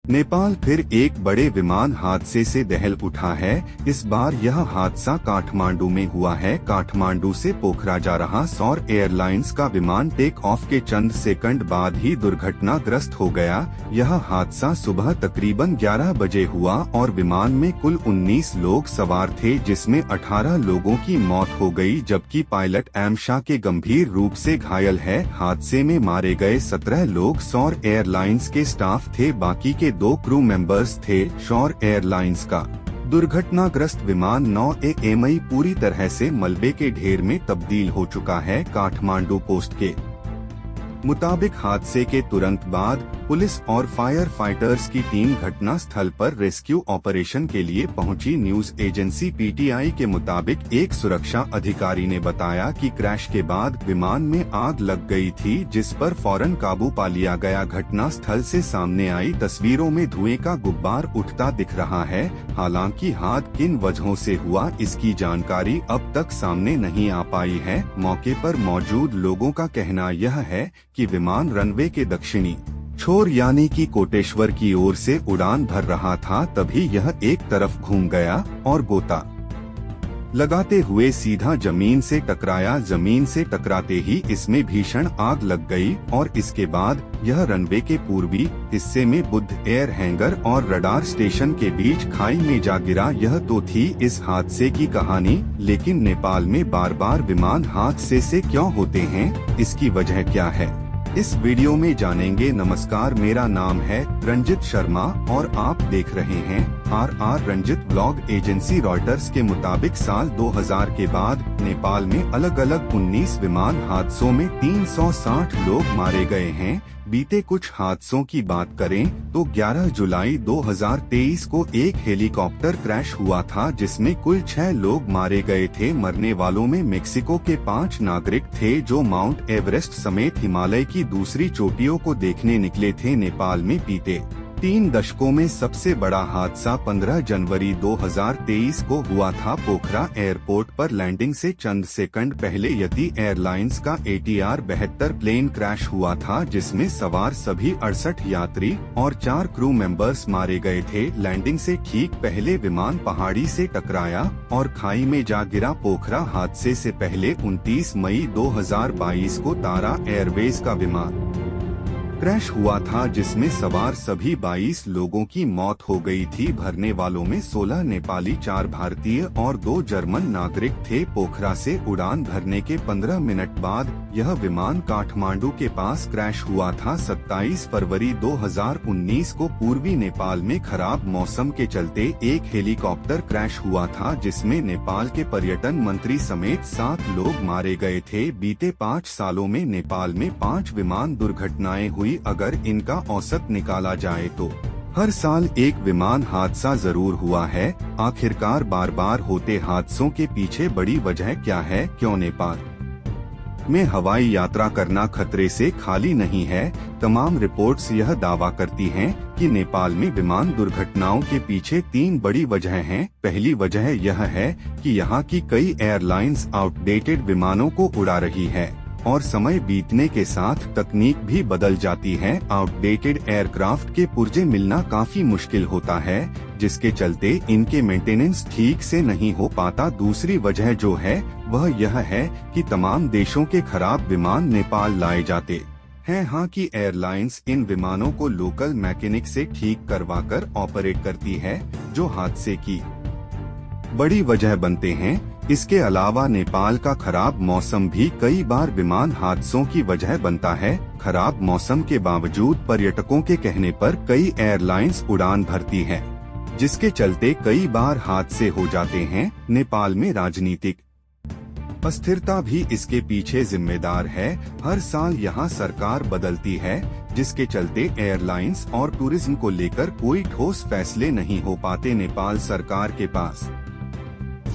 नेपाल फिर एक बड़े विमान हादसे से दहल उठा है। इस बार यह हादसा काठमांडू में हुआ है। काठमांडू से पोखरा जा रहा सौर एयरलाइंस का विमान टेक ऑफ के चंद सेकंड बाद ही दुर्घटनाग्रस्त हो गया। यह हादसा सुबह तकरीबन 11 बजे हुआ और विमान में कुल 19 लोग सवार थे, जिसमें 18 लोगों की मौत हो गई, जबकि पायलट एम शाह के गंभीर रूप से घायल है। हादसे में मारे गए 17 लोग सौर एयरलाइंस के स्टाफ थे, बाकी के 2 क्रू मेंबर्स थे। सौर एयरलाइंस का दुर्घटनाग्रस्त विमान 9 मई पूरी तरह से मलबे के ढेर में तब्दील हो चुका है। काठमांडू पोस्ट के मुताबिक हादसे के तुरंत बाद पुलिस और फायर फाइटर्स की टीम घटना स्थल पर रेस्क्यू ऑपरेशन के लिए पहुंची। न्यूज एजेंसी पीटीआई के मुताबिक एक सुरक्षा अधिकारी ने बताया कि क्रैश के बाद विमान में आग लग गई थी, जिस पर फौरन काबू पा लिया गया। घटना स्थल से सामने आई तस्वीरों में धुएं का गुब्बार उठता दिख रहा है। हालांकि हादसा किन वजहों से हुआ, इसकी जानकारी अब तक सामने नहीं आ पाई है। मौके पर मौजूद लोगों का कहना यह है कि विमान रनवे के दक्षिणी छोर यानी कि कोटेश्वर की ओर से उड़ान भर रहा था, तभी यह एक तरफ घूम गया और गोता लगाते हुए सीधा जमीन से टकराया। जमीन से टकराते ही इसमें भीषण आग लग गई और इसके बाद यह रनवे के पूर्वी हिस्से में बुद्ध एयर हैंगर और रडार स्टेशन के बीच खाई में जा गिरा। यह तो थी इस हादसे की कहानी, लेकिन नेपाल में बार बार विमान हादसे से क्यों होते हैं, इसकी वजह क्या है, इस वीडियो में जानेंगे। नमस्कार, मेरा नाम है रंजित शर्मा और आप देख रहे हैं RR Ranjit blog agency. Reuters के मुताबिक साल 2000 के बाद नेपाल में अलग अलग 19 विमान हादसों में 360 लोग मारे गए हैं। बीते कुछ हादसों की बात करें तो 11 जुलाई 2023 को एक हेलीकॉप्टर क्रैश हुआ था, जिसमें कुल 6 लोग मारे गए थे। मरने वालों में मेक्सिको के 5 नागरिक थे, जो माउंट एवरेस्ट समेत हिमालय की दूसरी चोटियों को देखने निकले थे। नेपाल में बीते 3 दशकों में सबसे बड़ा हादसा 15 जनवरी 2023 को हुआ था। पोखरा एयरपोर्ट पर लैंडिंग से चंद सेकंड पहले यति एयरलाइंस का ATR 72 प्लेन क्रैश हुआ था, जिसमें सवार सभी 68 यात्री और 4 क्रू मेंबर्स मारे गए थे। लैंडिंग से ठीक पहले विमान पहाड़ी से टकराया और खाई में जा गिरा। पोखरा हादसे से पहले 29 मई 2022 को तारा एयरवेज का विमान क्रैश हुआ था, जिसमें सवार सभी 22 लोगों की मौत हो गई थी। भरने वालों में 16 नेपाली, 4 भारतीय और 2 जर्मन नागरिक थे। पोखरा से उड़ान भरने के 15 मिनट बाद यह विमान काठमांडू के पास क्रैश हुआ था। 27 फरवरी 2019 को पूर्वी नेपाल में खराब मौसम के चलते एक हेलीकॉप्टर क्रैश हुआ था, जिसमें नेपाल के पर्यटन मंत्री समेत 7 लोग मारे गए थे। बीते 5 सालों में नेपाल में 5 विमान दुर्घटनाएं हुई। अगर इनका औसत निकाला जाए तो हर साल एक विमान हादसा जरूर हुआ है। आखिरकार बार बार होते हादसों के पीछे बड़ी वजह क्या है? क्यों नेपाल में हवाई यात्रा करना खतरे से खाली नहीं है? तमाम रिपोर्ट्स यह दावा करती हैं कि नेपाल में विमान दुर्घटनाओं के पीछे 3 बड़ी वजह हैं। पहली वजह यह है कि यहाँ की कई एयरलाइंस आउटडेटेड विमानों को उड़ा रही है और समय बीतने के साथ तकनीक भी बदल जाती है। आउटडेटेड एयरक्राफ्ट के पुर्जे मिलना काफी मुश्किल होता है, जिसके चलते इनके मेंटेनेंस ठीक से नहीं हो पाता। दूसरी वजह जो है वह यह है कि तमाम देशों के खराब विमान नेपाल लाए जाते हैं। हाँ कि एयरलाइंस इन विमानों को लोकल मैकेनिक से ठीक करवाकर ऑपरेट करती है, जो हादसे की बड़ी वजह बनते हैं। इसके अलावा नेपाल का खराब मौसम भी कई बार विमान हादसों की वजह बनता है। खराब मौसम के बावजूद पर्यटकों के कहने पर कई एयरलाइंस उड़ान भरती हैं, जिसके चलते कई बार हादसे हो जाते हैं। नेपाल में राजनीतिक अस्थिरता भी इसके पीछे जिम्मेदार है। हर साल यहाँ सरकार बदलती है, जिसके चलते एयरलाइंस और टूरिज्म को लेकर कोई ठोस फैसले नहीं हो पाते। नेपाल सरकार के पास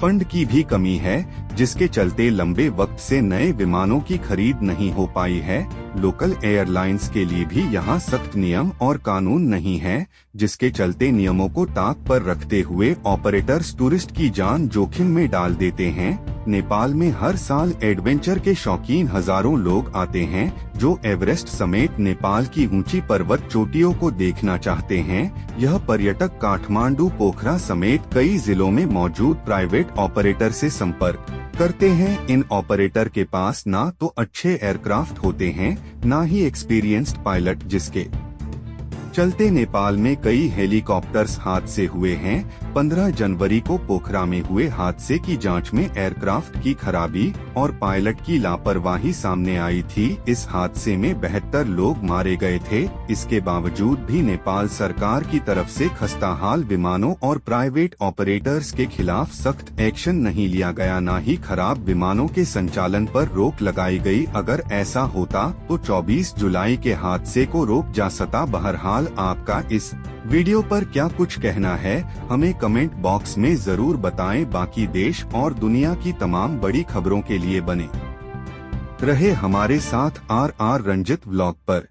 फंड की भी कमी है, जिसके चलते लंबे वक्त से नए विमानों की खरीद नहीं हो पाई है। लोकल एयरलाइंस के लिए भी यहाँ सख्त नियम और कानून नहीं है, जिसके चलते नियमों को ताक पर रखते हुए ऑपरेटर्स टूरिस्ट की जान जोखिम में डाल देते हैं। नेपाल में हर साल एडवेंचर के शौकीन हजारों लोग आते हैं, जो एवरेस्ट समेत नेपाल की ऊंची पर्वत चोटियों को देखना चाहते हैं। यह पर्यटक काठमांडू, पोखरा समेत कई जिलों में मौजूद प्राइवेट ऑपरेटर से संपर्क करते हैं। इन ऑपरेटर के पास ना तो अच्छे एयरक्राफ्ट होते हैं, ना ही एक्सपीरियंस्ड पायलट, जिसके चलते नेपाल में कई हेलीकॉप्टर्स हादसे हुए हैं। 15 जनवरी को पोखरा में हुए हादसे की जांच में एयरक्राफ्ट की खराबी और पायलट की लापरवाही सामने आई थी। इस हादसे में 72 लोग मारे गए थे। इसके बावजूद भी नेपाल सरकार की तरफ से खस्ताहाल विमानों और प्राइवेट ऑपरेटर्स के खिलाफ सख्त एक्शन नहीं लिया गया, न ही खराब विमानों के संचालन पर रोक लगाई गई। अगर ऐसा होता तो 24 जुलाई के हादसे को रोक जा सकता। बहरहाल आपका इस वीडियो पर क्या कुछ कहना है, हमें कमेंट बॉक्स में जरूर बताएं। बाकी देश और दुनिया की तमाम बड़ी खबरों के लिए बने रहे हमारे साथ RR रंजित व्लॉग पर।